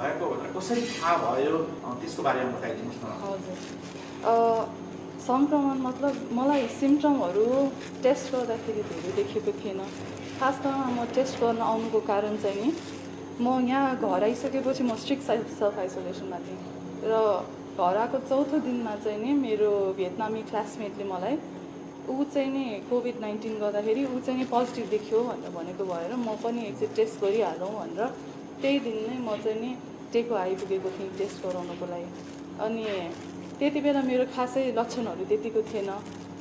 भएको भनेर कसरी थाहा भयो त्यसको बारेमा बताइदिनुहोस् न। हजुर, सङ्क्रमण मतलब मलाई सिम्टमहरू टेस्ट गर्दाखेरि धेरै देखेको थिएन। खास गरेर म टेस्ट गर्न आउनुको कारण चाहिँ नि म यहाँ घर आइसकेपछि म स्ट्रिक्ट सेल्फ आइसोलेसनमा थिएँ र घर आएको चौथो दिनमा चाहिँ नि मेरो भियतनामी क्लासमेटले मलाई ऊ चाहिँ नि कोभिड-19 गर्दाखेरि ऊ चाहिँ नि पोजिटिभ देखियो भनेर भनेको भएर म पनि एकचोटि टेस्ट गरिहालौँ भनेर त्यही दिन नै म चाहिँ नि टेको आइपुगेको थिएँ टेस्ट गराउनको लागि। अनि त्यति बेला मेरो खासै लक्षणहरू त्यतिको थिएन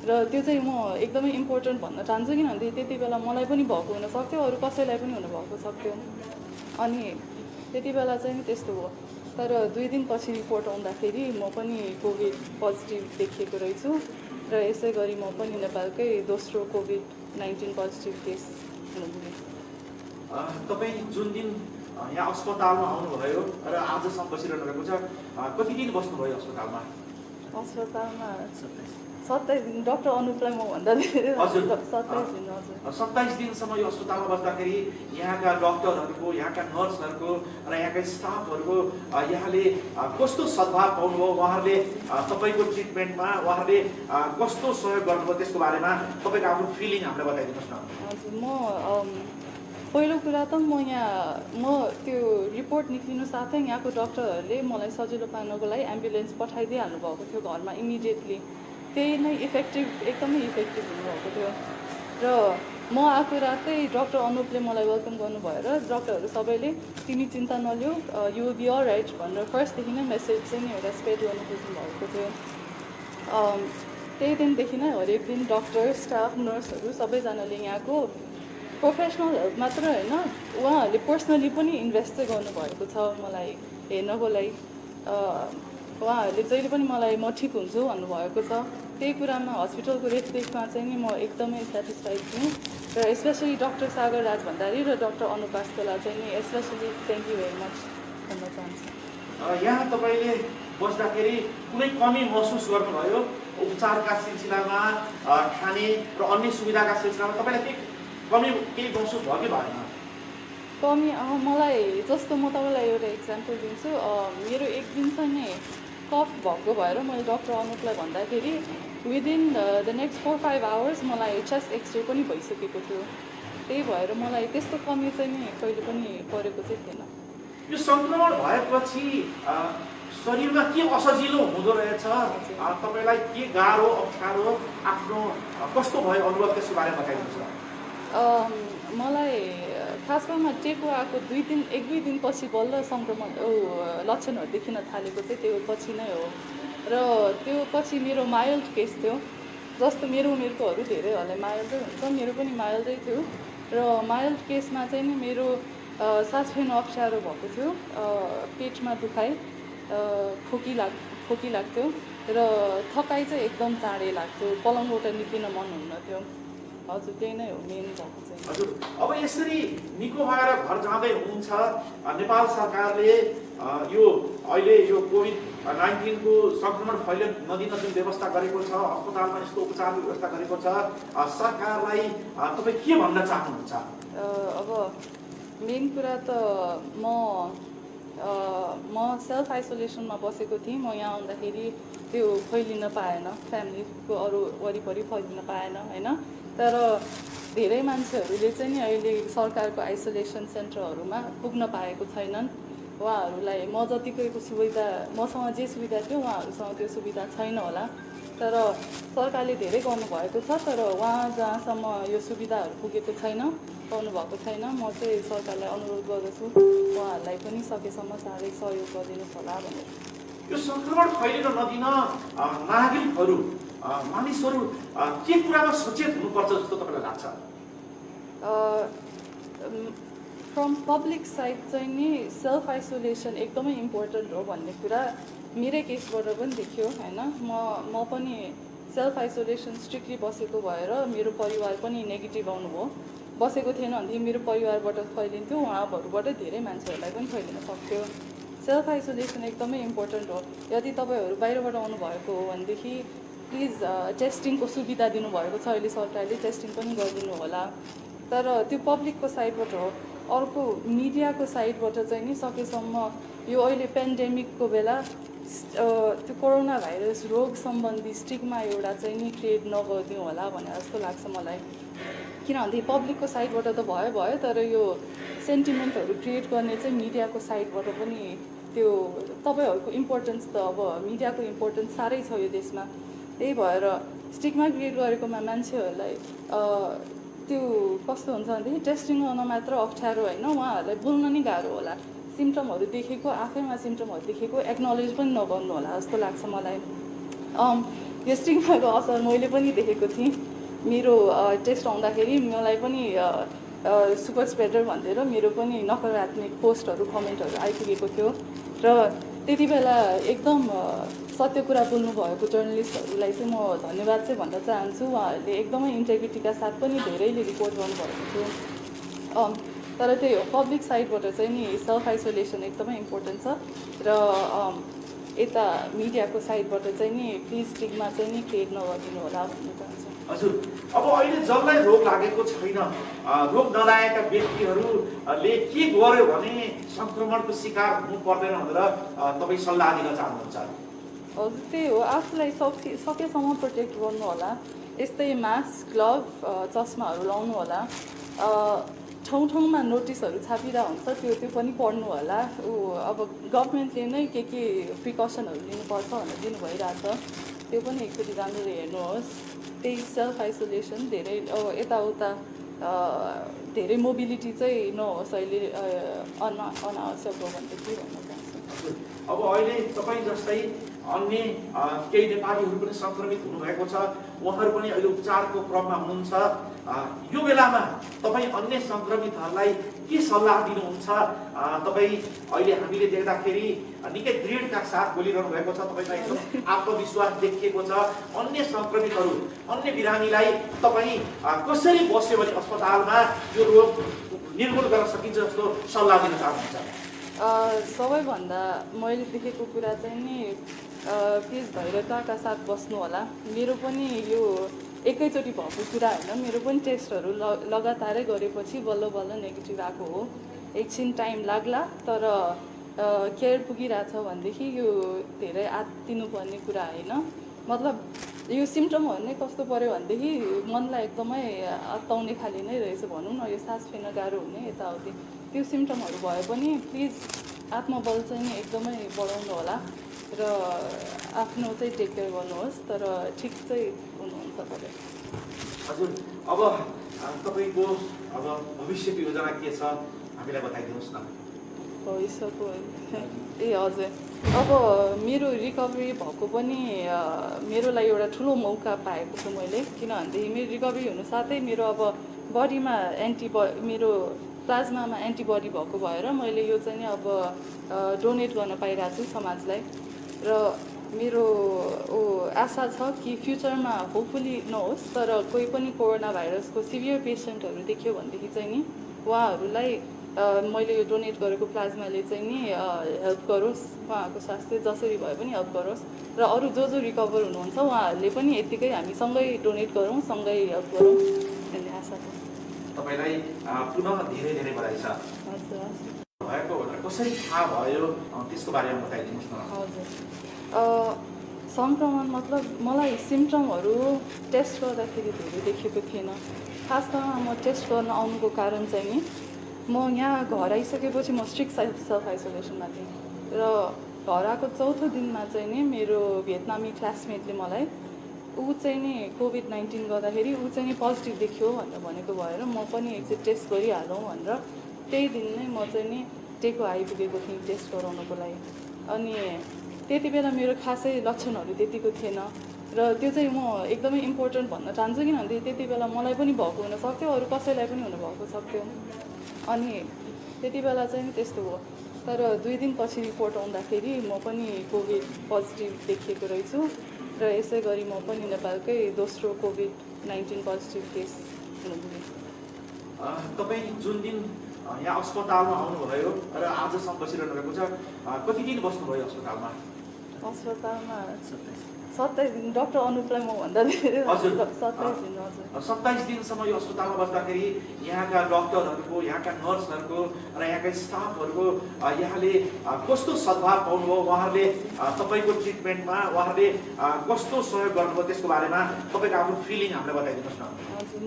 र त्यो चाहिँ म एकदमै इम्पोर्टेन्ट भन्न चाहन्छु किनभने त्यति बेला मलाई पनि भएको हुनसक्थ्यो, अरू कसैलाई पनि हुनुभएको सक्थ्यो। अनि त्यति बेला चाहिँ नि त्यस्तो हो। तर 2 दिनपछि रिपोर्ट आउँदाखेरि म पनि कोभिड पोजिटिभ देखिएको रहेछु र यसै गरी म पनि नेपालकै दोस्रो कोभिड-19 पोजिटिभ केस हुनुहुने। तपाईँ जुन दिन यहाँ अस्पतालमा आउनुभयो र आजसम्म बसिरहनु भएको छ, कति दिन बस्नुभयो अस्पतालमा? अस्पतालमा 27 दिन। डक्टर अनुपलाई म भन्दा धेरै 27 दिन। हजुर, 27 दिनसम्म यो अस्पतालमा बस्दाखेरि यहाँका डक्टरहरूको, यहाँका नर्सहरूको र यहाँका स्टाफहरूको यहाँले कस्तो सद्भाव पाउनुभयो? उहाँहरूले तपाईँको ट्रिटमेन्टमा उहाँहरूले कस्तो सहयोग गर्नुभयो त्यसको बारेमा तपाईँको आफ्नो फिलिङ हामीलाई बताइदिनुहोस् न। हजुर, म पहिलो कुरा त म त्यो रिपोर्ट निक्लिनु साथै यहाँको डक्टरहरूले मलाई सजिलो पार्नको लागि एम्बुलेन्स पठाइदिइहाल्नु भएको थियो घरमा इमिडिएटली। त्यही नै एकदमै इफेक्टिभ हुनुभएको थियो र म आएको रातै डक्टर अनुपले मलाई वेलकम गर्नुभयो र डक्टरहरू सबैले तिमी चिन्ता नलिऊ, यु विल बी अलराइट भनेर फर्स्टदेखि नै मेसेज चाहिँ नि एउटा स्प्रेड गर्नु खोज्नु भएको थियो। त्यही दिनदेखि नै हरेक दिन डक्टर, स्टाफ, नर्सहरू सबैजनाले यहाँको प्रोफेसनलहरू मात्र होइन, उहाँहरूले पर्सनली पनि इन्भेस्ट चाहिँ गर्नुभएको छ मलाई हेर्नको लागि। उहाँहरूले जहिले पनि मलाई म ठिक हुन्छु भन्नुभएको छ। त्यही कुरामा हस्पिटलको रेखदेखमा चाहिँ नि म एकदमै सेटिस्फाइड छु र स्पेसली डक्टर सागर राज भण्डारी र डक्टर अनुप वास्तोलाई चाहिँ नि especially thank you very much भन्न चाहन्छु। यहाँ तपाईँले बस्दाखेरि कुनै कमी महसुस गर्नुभयो? उपचारका सिलसिलामा, खाने र अन्य सुविधाका सिलसिलामा तपाईँलाई केही महसुस भयो कि भएन? कमी मलाई जस्तो म तपाईँलाई एउटा इक्जाम्पल दिन्छु। मेरो एक दिन चाहिँ नि कफ भएको भएर मैले डक्टर अनुपलाई भन्दाखेरि विदिन द नेक्स्ट 4-5 आवर्स मलाई चेस्ट एक्सरे पनि भइसकेको थियो। त्यही भएर मलाई त्यस्तो कमी चाहिँ नि कहिले पनि परेको चाहिँ थिएन। यो सङ्क्रमण भएपछि शरीरमा के असजिलो हुँदो रहेछ? तपाईँलाई के गाह्रो, अप्ठ्यारो, आफ्नो कस्तो भयो अनुभव त्यसको बारेमा बताइदिनुहोस् न। मलाई खास गरेर टेको आएको 1-2 दिनपछि बल्ल सङ्क्रमण लक्षणहरू देखिन थालेको चाहिँ त्यो पछि नै हो र त्यो पछि मेरो माइल्ड केस थियो। जस्तो मेरो उमेरकोहरू धेरैहरूलाई माइल्डै हुन्छ, मेरो पनि माइल्डै थियो र माइल्ड केसमा चाहिँ नि मेरो सास फेर्नु अप्ठ्यारो भएको थियो, पेटमा दुखाइ, खोकी लाग्थ्यो र थकाइ चाहिँ एकदम चाँडै लाग्थ्यो, पलङबाट निक्लिन मन हुन्न थियो। हजुर, त्यही नै हो मेन भएको चाहिँ। हजुर, अब यसरी निको भएर घर जाँदै हुनुहुन्छ, नेपाल सरकारले यो अहिले यो कोभिड-19 को सङ्क्रमण फैलिन नदिन जुन व्यवस्था गरेको छ, अस्पतालमा यस्तो उपचारको व्यवस्था गरेको छ, सरकारलाई तपाईँ के भन्न चाहनुहुन्छ? अब मेन कुरा त म सेल्फ आइसोलेसनमा बसेको थिएँ। म यहाँ आउँदाखेरि त्यो फैलिन पाएन, फ्यामिलीको अरू वरिपरि फैलिन पाएन होइन। तर धेरै मान्छेहरूले चाहिँ नि अहिले सरकारको आइसोलेसन सेन्टरहरूमा पुग्न पाएको छैनन्। उहाँहरूलाई म जतिको सुविधा, मसँग जे सुविधा थियो उहाँहरूसँग त्यो सुविधा छैन होला। तर सरकारले धेरै गर्नुभएको छ, तर जहाँसम्म यो सुविधाहरू पुगेको छैन, पाउनुभएको छैन। म चाहिँ सरकारलाई अनुरोध गर्दछु उहाँहरूलाई पनि सकेसम्म चाँडै सहयोग गरिदिनुहोस् होला भनेर। यो सङ्क्रमण फैलिन नदिन नागरिकहरू, मानिसहरू के कुरामा सचेत हुनुपर्छ जस्तो तपाईँलाई लाग्छ? फ्रम पब्लिक साइड चाहिँ नि सेल्फ आइसोलेसन एकदमै इम्पोर्टेन्ट हो भन्ने कुरा मेरै केसबाट पनि देखियो होइन। म पनि सेल्फ आइसोलेसन स्ट्रिक्टली बसेको भएर मेरो परिवार पनि नेगेटिभ आउनुभयो। बसेको थिएन भने मेरो परिवारबाट फैलिन्थ्यो, उहाँहरूबाट धेरै मान्छेहरूलाई पनि फैलिन सक्थ्यो। सेल्फ आइसोलेसन एकदमै इम्पोर्टेन्ट हो। यदि तपाईँहरू बाहिरबाट आउनुभएको हो भनेदेखि प्लिज टेस्टिङको सुविधा दिनुभएको छ अहिले सरकारले, टेस्टिङ पनि गरिदिनु होला। तर त्यो पब्लिकको साइडबाट हो। अर्को मिडियाको साइडबाट चाहिँ नि सकेसम्म यो अहिले पेन्डेमिकको बेला त्यो कोरोना भाइरस रोग सम्बन्धी स्टिग्मा एउटा चाहिँ नि क्रिएट नगरिदिउँ होला भनेर जस्तो लाग्छ मलाई। किनभने पब्लिकको साइडबाट त भयो तर यो सेन्टिमेन्टहरू क्रिएट गर्ने चाहिँ मिडियाको साइडबाट पनि त्यो तपाईँहरूको इम्पोर्टेन्स त अब मिडियाको इम्पोर्टेन्स साह्रै छ यो देशमा। त्यही भएर स्टिग्मा क्रिएट गरेकोमा मान्छेहरूलाई त्यो कस्तो हुन्छ भनेदेखि टेस्टिङ गर्न मात्र अप्ठ्यारो होइन, उहाँहरूलाई बोल्न नि गाह्रो होला। सिम्टमहरू देखेको आफैमा सिम्टमहरू देखेको एक्नोलेज पनि नगर्नु होला जस्तो लाग्छ मलाई। यो स्टिग्माको असर मैले पनि देखेको थिएँ। मेरो टेस्ट आउँदाखेरि मलाई पनि सुपर स्प्रेडर भनेर मेरो पनि नकारात्मक पोस्टहरू कमेन्टहरू आइपुगेको थियो र त्यति बेला एकदम सत्य कुरा बोल्नुभएको जर्नलिस्टहरूलाई चाहिँ म धन्यवाद चाहिँ भन्न चाहन्छु। उहाँहरूले एकदमै इन्टेग्रिटीका साथ पनि धेरैले रिपोर्ट गर्नुभएको थियो। तर त्यही हो, पब्लिक साइडबाट चाहिँ नि सेल्फ आइसोलेसन एकदमै इम्पोर्टेन्ट छ र यता मिडियाको साइडबाट चाहिँ नि प्लिज स्टिग्मा चाहिँ नि क्रिएट नगरिदिनु होला भन्न चाहन्छु। हजुर, अब अहिले जसलाई रोग लागेको छैन, रोग नलागेका व्यक्तिहरूले के गर्यो भने सङ्क्रमणको शिकार हुनु पर्दैन भनेर तपाईँ सल्लाह दिन चाहनुहुन्छ? हजुर, त्यही हो, आफूलाई सकेसम्म प्रोटेक्ट गर्नु होला। यस्तै मास्क, ग्लभ, चस्माहरू लाउनु होला। ठाउँ ठाउँमा नोटिसहरू छापिरहेको हुन्छ, त्यो पनि पढ्नु होला। अब गभर्मेन्टले नै के प्रिकसनहरू लिनुपर्छ भनेर दिनु भइरहेछ, त्यो पनि एकचोटि राम्ररी हेर्नुहोस्। त्यही सेल्फ आइसोलेसन, धेरै यताउता धेरै मोबिलिटी चाहिँ नहोस् अहिले अनावश्यक हो भने के भन्न चाहन्छु। अब अहिले तपाईँ जस्तै अन्य केही नेपालीहरू पनि सङ्क्रमित हुनुभएको छ, उहाँहरू पनि अहिले उपचारको क्रममा हुनुहुन्छ। यो बेलामा तपाईँ अन्य सङ्क्रमितहरूलाई के सल्लाह दिनुहुन्छ? तपाईँ अहिले हामीले देख्दाखेरि निकै दृढका साथ बोलिरहनु भएको छ, तपाईँमा एकदम आत्मविश्वास देखिएको छ। अन्य सङ्क्रमितहरू, अन्य बिरामीलाई तपाईँ कसरी बस्यो भने अस्पतालमा यो रोग निर्मूल गर्न सकिन्छ जस्तो सल्लाह दिन चाहनुहुन्छ? सबैभन्दा मैले देखेको कुरा चाहिँ नि प्लिज धैर्यताका साथ बस्नु होला। मेरो पनि यो एकैचोटि भएको कुरा होइन, मेरो पनि टेस्टहरू लगातारै गरेपछि बल्ल बल्ल नेगेटिभ आएको हो। एकछिन टाइम लाग्ला, तर केयर पुगिरहेछ भनेदेखि यो धेरै आत्तिनुपर्ने कुरा होइन। मतलब यो सिम्टमहरू नै कस्तो पऱ्यो भनेदेखि मनलाई एकदमै अत्ताउने खाले नै रहेछ भनौँ न, यो सास फेर्न गाह्रो हुने यताउति, त्यो सिम्टमहरू भए पनि प्लिज आत्मबल चाहिँ नि एकदमै बढाउनु होला र आफ्नो चाहिँ टेक केयर गर्नुहोस्, तर ठिक चाहिँ हुनुहुन्छ तपाईँ। हजुर, अब तपाईँको अब भविष्यको योजना के छ हामीलाई बताइदिनुहोस् न। भविष्यको हजुर, अब मेरो रिकभरी भएको पनि मेरो लागि एउटा ठुलो मौका पाएको छु मैले। किनभनेदेखि मेरो रिकभरी हुनु साथै मेरो अब बडीमा मेरो प्लाज्मामा एन्टिबडी भएको भएर मैले यो चाहिँ नि अब डोनेट गर्न पाइरहेको छु समाजलाई। र मेरो आशा छ कि फ्युचरमा होपफुली नहोस्, तर कोही पनि कोरोना भाइरसको सिभियर पेसेन्टहरू देख्यो भनेदेखि चाहिँ नि उहाँहरूलाई मैले यो डोनेट गरेको प्लाज्माले चाहिँ नि हेल्प गरोस्, उहाँहरूको स्वास्थ्य जसरी भए पनि हेल्प गरोस्। र अरू जो रिकभर हुनुहुन्छ उहाँहरूले पनि यत्तिकै हामी सँगै डोनेट गरौँ, सँगै हेल्प गरौँ भन्ने आशा छ। तपाईँलाई पुनः धेरै धेरै बधाई छ। भएको भनेर कसरी थाहा भयो त्यसको बारेमा बताइदिनुहोस् न। हजुर, सङ्क्रमण मतलब मलाई सिम्टमहरू टेस्ट गर्दाखेरि धेरै देखेको थिएन। खास गरेर म टेस्ट गर्न आउनुको कारण चाहिँ नि म यहाँ घर आइसकेपछि म स्ट्रिक्ट सेल्फ आइसोलेसनमा थिएँ र घर आएको चौथो दिनमा चाहिँ नि मेरो भियतनामी क्लासमेटले मलाई चाहिँ नि कोभिड-19 गर्दाखेरि चाहिँ नि पोजिटिभ देखियो भनेर भनेको भएर म पनि एकचोटि टेस्ट गरिहालौँ भनेर त्यही दिन नै म चाहिँ नि टेको आइपुगेको थिएँ टेस्ट गराउनको लागि। अनि त्यति बेला मेरो खासै लक्षणहरू त्यतिको थिएन र त्यो चाहिँ म एकदमै इम्पोर्टेन्ट भन्न चाहन्छु। किनभने त्यति बेला मलाई पनि भएको हुनसक्थ्यो, अरू कसैलाई पनि हुनुभएको सक्थ्यो। अनि त्यति बेला चाहिँ नि त्यस्तो हो। तर 2 दिनपछि रिपोर्ट आउँदाखेरि म पनि कोभिड पोजिटिभ देखिएको रहेछु र यसै गरी म पनि नेपालकै दोस्रो कोभिड-19 पोजिटिभ केस हुनुभयो। तपाईँ जुन दिन यहाँ अस्पतालमा आउनुभयो र आजसम्म बसिरहनु भएको छ, कति दिन बस्नुभयो अस्पतालमा? अस्पतालमा 27 दिन डक्टर अनुपलाई म भन्दा धेरै हजुर। 27 दिन हजुर 27 दिनसम्म यो अस्पतालमा बस्दाखेरि यहाँका डक्टरहरूको, यहाँका नर्सहरूको र यहाँका स्टाफहरूको यहाँले कस्तो सद्भाव पाउनुभयो, उहाँहरूले तपाईँको ट्रिटमेन्टमा उहाँहरूले कस्तो सहयोग गर्नुभयो त्यसको बारेमा तपाईँको आफ्नो फिलिङ हामीलाई बताइदिनुहोस् न। हजुर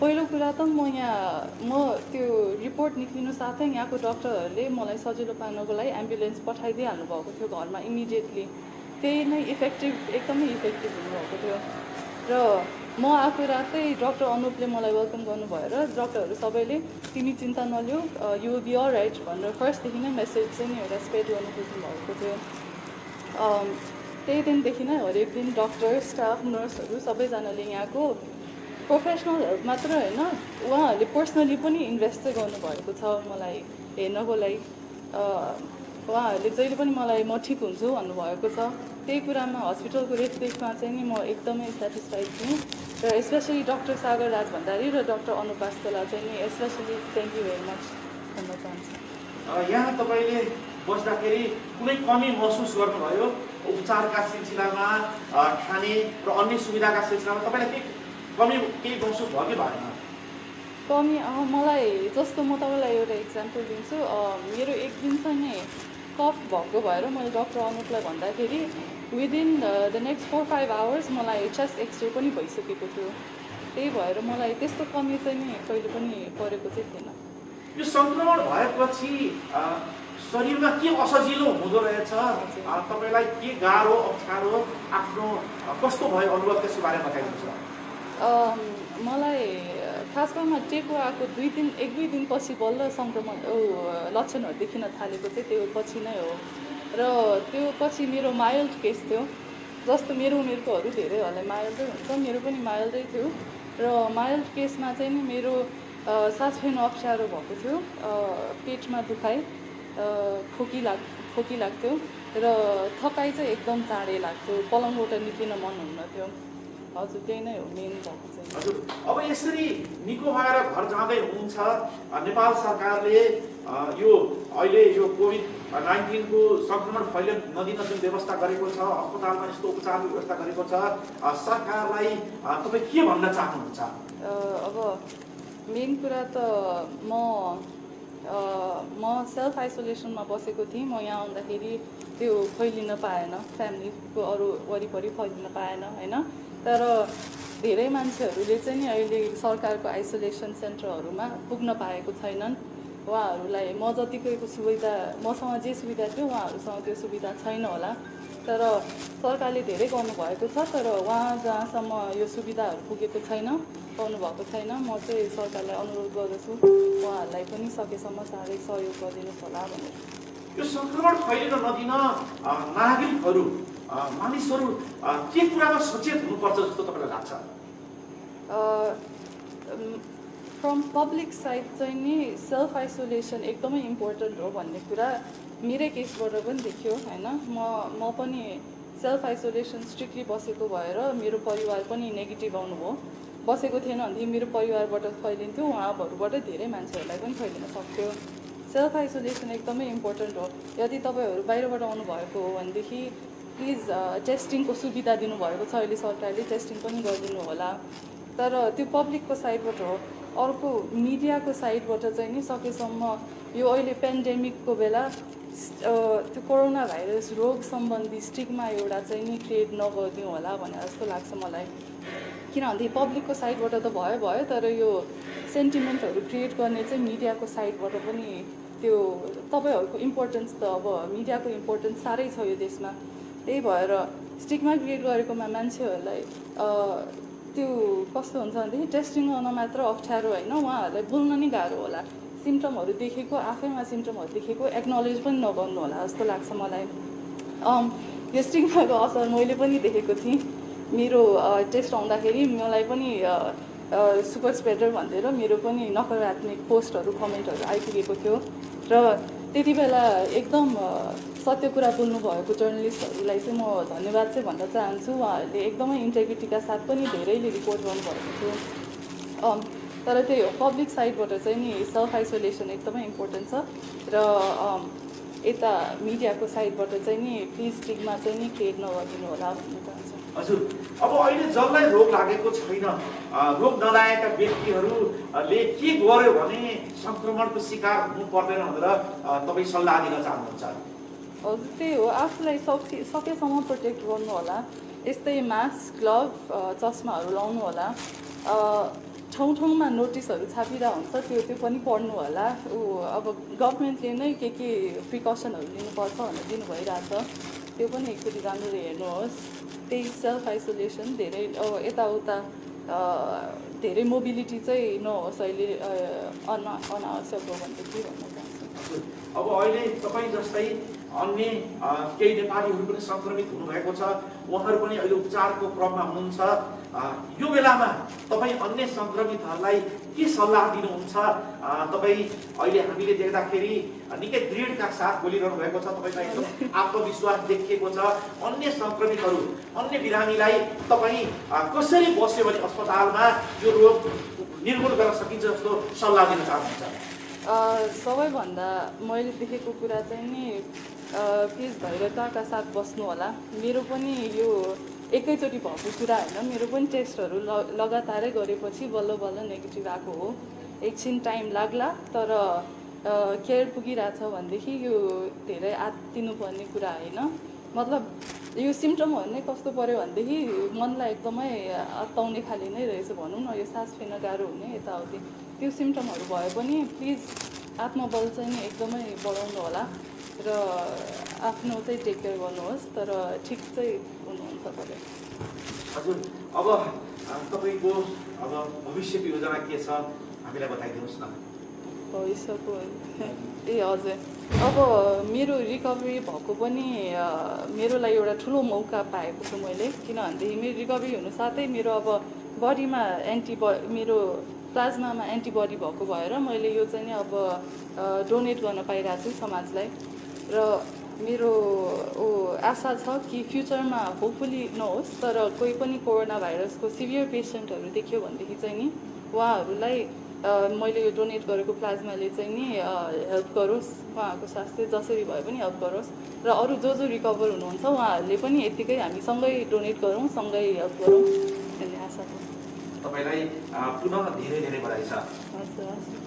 पहिलो कुरा त म त्यो रिपोर्ट निक्लिनु साथै यहाँको डक्टरहरूले मलाई सजिलो पार्नको लागि एम्बुलेन्स पठाइदिइहाल्नु भएको थियो घरमा इमिडिएटली। त्यही नै एकदमै इफेक्टिभ हुनुभएको थियो र म आएको रातै डक्टर अनुपले मलाई वेलकम गर्नुभयो र डक्टरहरू सबैले तिमी चिन्ता नलिऊ यु विल बी अलराइट भनेर फर्स्टदेखि नै मेसेज चाहिँ एउटा स्प्रेड गर्नु खोज्नु भएको थियो। त्यही दिनदेखि नै हरेक दिन डक्टर स्टाफ नर्सहरू सबैजनाले यहाँको प्रोफेसनलहरू मात्र होइन उहाँहरूले पर्सनली पनि इन्भेस्ट चाहिँ गर्नुभएको छ मलाई हेर्नको लागि। उहाँहरूले जहिले पनि मलाई म ठिक हुन्छु भन्नुभएको छ। त्यही कुरामा हस्पिटलको रेखदेखमा चाहिँ नि म एकदमै सेटिस्फाइड छु र स्पेसली डक्टर सागर राज भण्डारी र डक्टर अनुप वास्तोलाई चाहिँ नि especially thank you very much भन्न चाहन्छु। यहाँ तपाईँले बस्दाखेरि कुनै कमी महसुस गर्नुभयो उपचारका सिलसिलामा, खाने र अन्य सुविधाका सिलसिलामा तपाईँलाई केही महसुस भयो कि भएन? कमी मलाई जस्तो म तपाईँलाई एउटा इक्जाम्पल दिन्छु। मेरो एक दिन चाहिँ कफ भएको भएर मैले डक्टर अनुपलाई भन्दाखेरि विदिन द नेक्स्ट 4-5 आवर्स मलाई चेस्ट एक्सरे पनि भइसकेको थियो। त्यही भएर मलाई त्यस्तो कमी चाहिँ नि कहिले पनि परेको चाहिँ थिएन। यो सङ्क्रमण भएपछि शरीरमा के असजिलो हुँदो रहेछ, तपाईँलाई के गाह्रो अप्ठ्यारो आफ्नो कस्तो भयो अनुभव त्यसको बारेमा बताइदिनुहोस् न। मलाई खास गरीमा टेको आएको 1-2 दिनपछि बल्ल सङ्क्रमण लक्षणहरू देखिन थालेको चाहिँ त्यो पछि नै हो र त्यो पछि मेरो माइल्ड केस थियो। जस्तो मेरो उमेरकोहरू धेरैहरूलाई माइल्डै हुन्छ, मेरो पनि माइल्डै थियो र माइल्ड केसमा चाहिँ नि मेरो सास फेर्नु अप्ठ्यारो भएको थियो, पेटमा दुखाइ, खोकी लाग्थ्यो र थकाइ चाहिँ एकदम चाँडै लाग्थ्यो, पलङबाट निक्लिन मन हुन्न थियो। हजुर त्यही नै हो मेन भएको चाहिँ। हजुर अब यसरी निको भएर घर जाँदै हुनुहुन्छ, नेपाल सरकारले यो अहिले यो कोभिड-19 को सङ्क्रमण फैलिन नदिन जुन व्यवस्था गरेको छ, अस्पतालमा यस्तो उपचारको व्यवस्था गरेको छ, सरकारलाई तपाईँ के भन्न चाहनुहुन्छ? अब मेन कुरा त म सेल्फ आइसोलेसनमा बसेको थिएँ। म यहाँ आउँदाखेरि त्यो फैलिन पाएन, फ्यामिलीको अरू वरिपरि फैलिन पाएन होइन। तर धेरै मान्छेहरूले चाहिँ नि अहिले सरकारको आइसोलेसन सेन्टरहरूमा पुग्न पाएको छैनन्। उहाँहरूलाई म जतिको सुविधा मसँग जे सुविधा थियो उहाँहरूसँग त्यो सुविधा छैन होला, तर सरकारले धेरै गर्नुभएको छ। तर जहाँसम्म यो सुविधाहरू पुगेको छैन, पाउनुभएको छैन, म चाहिँ सरकारलाई अनुरोध गर्दछु उहाँहरूलाई पनि सकेसम्म साह्रै सहयोग गरिदिनुहोस् होला भनेर। यो सङ्क्रमण फैलिन नदिन नागरिकहरू मानिसहरू के कुरामा सचेत हुनुपर्छ जस्तो तपाईँलाई लाग्छ? फ्रम पब्लिक साइड चाहिँ नि सेल्फ आइसोलेसन एकदमै इम्पोर्टेन्ट हो भन्ने कुरा मेरै केसबाट पनि देखियो होइन। म पनि सेल्फ आइसोलेसन स्ट्रिक्टली बसेको भएर मेरो परिवार पनि नेगेटिभ आउनुभयो। बसेको थिएन भनेदेखि मेरो परिवारबाट फैलिन्थ्यो, उहाँहरूबाट धेरै मान्छेहरूलाई पनि फैलिन सक्थ्यो। सेल्फ आइसोलेसन एकदमै इम्पोर्टेन्ट हो। यदि तपाईँहरू बाहिरबाट आउनुभएको हो भनेदेखि प्लिज टेस्टिङको सुविधा दिनुभएको छ अहिले सरकारले, टेस्टिङ पनि गरिदिनु होला। तर त्यो पब्लिकको साइडबाट हो। अर्को मिडियाको साइडबाट चाहिँ नि सकेसम्म यो अहिले पेन्डेमिकको बेला त्यो कोरोना भाइरस रोग सम्बन्धी स्टिगमा एउटा चाहिँ नि क्रिएट नगरिदिउँ होला भनेर जस्तो लाग्छ मलाई। किनभने पब्लिकको साइडबाट त भयो, तर यो सेन्टिमेन्टहरू क्रिएट गर्ने चाहिँ मिडियाको साइडबाट पनि त्यो तपाईँहरूको इम्पोर्टेन्स त अब मिडियाको इम्पोर्टेन्स साह्रै छ यो देशमा। त्यही भएर स्टिगमा क्रिएट गरेकोमा मान्छेहरूलाई त्यो कस्तो हुन्छ भनेदेखि टेस्टिङ गर्न मात्र अप्ठ्यारो होइन, उहाँहरूलाई बोल्न नि गाह्रो होला। सिम्टमहरू देखेको आफैमा सिम्टमहरू देखेको एक्नोलेज पनि नगर्नु होला जस्तो लाग्छ मलाई। यो स्टिगमाको असर मैले पनि देखेको थिएँ। मेरो टेस्ट आउँदाखेरि मलाई पनि सुपर स्प्रेडर भनेर मेरो पनि नकारात्मक पोस्टहरू कमेन्टहरू आइपुगेको थियो र त्यति बेला एकदम सत्य कुरा बोल्नुभएको जर्नलिस्टहरूलाई चाहिँ म धन्यवाद चाहिँ भन्न चाहन्छु। उहाँहरूले एकदमै इन्टेग्रिटीका साथ पनि धेरैले रिपोर्ट गर्नुभएको थियो। तर त्यही हो, पब्लिक साइडबाट चाहिँ नि सेल्फ आइसोलेसन एकदमै इम्पोर्टेन्ट छ र यता मिडियाको साइडबाट चाहिँ नि प्लिज स्टिगमा चाहिँ नि क्रिएट नगरिदिनु होला भन्न चाहन्छु। हजुर, अब अहिले जसलाई रोग लागेको छैन, रोग नलागेका व्यक्तिहरूले के गर्यो भने संक्रमणको शिकार हुनु पर्दैन भनेर तपाईँ सल्लाह दिन चाहनुहुन्छ? हजुर, त्यही हो, आफूलाई सकेसम्म प्रोटेक्ट गर्नु होला। यस्तै मास्क, ग्लभ, चस्माहरू लाउनु होला। ठाउँ ठाउँमा नोटिसहरू छापिँदा हुन्छ, त्यो पनि पढ्नु होला। अब गभर्मेन्टले नै के प्रिकसनहरू लिनुपर्छ भनेर दिनु भइरहेछ, त्यो पनि एकचोटि राम्ररी हेर्नुहोस्। त्यही सेल्फ आइसोलेसन, धेरै यताउता धेरै मोबिलिटी चाहिँ नहोस् अहिले अनावश्यक हो भने के भन्न चाहन्छु। अब अहिले तपाईँ जस्तै अन्य केही नेपालीहरू पनि सङ्क्रमित हुनुभएको छ, उहाँहरू पनि अहिले उपचारको क्रममा हुनुहुन्छ। यो बेलामा तपाईँ अन्य सङ्क्रमितहरूलाई के सल्लाह दिनुहुन्छ? तपाईँ अहिले हामीले देख्दाखेरि निकै दृढका साथ बोलिरहनु भएको छ, तपाईँमा एकदम आत्मविश्वास देखिएको छ। अन्य सङ्क्रमितहरू, अन्य बिरामीलाई तपाईँ कसरी बस्यो भने अस्पतालमा यो रोग निर्मूल गर्न सकिन्छ जस्तो सल्लाह दिन चाहनुहुन्छ? सबैभन्दा मैले देखेको कुरा चाहिँ नि प्लिज धैर्यताका साथ बस्नु होला। मेरो पनि यो एकैचोटि भएको कुरा होइन, मेरो पनि टेस्टहरू लगातारै गरेपछि बल्ल बल्ल नेगेटिभ आएको हो। एकछिन टाइम लाग्ला, तर केयर पुगिरहेछ भनेदेखि यो धेरै आत्तिनुपर्ने कुरा होइन। मतलब यो सिम्टमहरू नै कस्तो पऱ्यो भनेदेखि मनलाई एकदमै अत्ताउने खाले नै रहेछ भनौँ न, यो सास फेर्न गाह्रो हुने यताउति, त्यो सिम्टमहरू भए पनि प्लिज आत्मबल चाहिँ नि एकदमै बढाउनु होला र आफ्नो चाहिँ टेक केयर गर्नुहोस्, तर ठिक चाहिँ हुनुहुन्छ तपाईँ। हजुर, अब तपाईँको अब भविष्यको योजना के छ हामीलाई बताइदिनुहोस् न। भविष्यको हजुर, अब मेरो रिकभरी भएको पनि मेरो लागि एउटा ठुलो मौका पाएको छु मैले, किनभनेदेखि मेरो रिकभरी हुनु साथै मेरो अब बडीमा मेरो प्लाज्मामा एन्टिबडी भएको भएर मैले यो चाहिँ नि अब डोनेट गर्न पाइरहेको छु समाजलाई। र मेरो आशा छ कि फ्युचरमा होपफुली नहोस्, तर कोही पनि कोरोना भाइरसको सिभियर पेसेन्टहरू देख्यो भनेदेखि चाहिँ नि उहाँहरूलाई मैले यो डोनेट गरेको प्लाज्माले चाहिँ नि हेल्प गरोस्, उहाँहरूको स्वास्थ्य जसरी भए पनि हेल्प गरोस्। र अरू जो रिकभर हुनुहुन्छ उहाँहरूले पनि यत्तिकै हामी सँगै डोनेट गरौँ, सँगै हेल्प गरौँ भन्ने आशा छ। तपाईँलाई पुनः धेरै धेरै बधाई छ। हस्।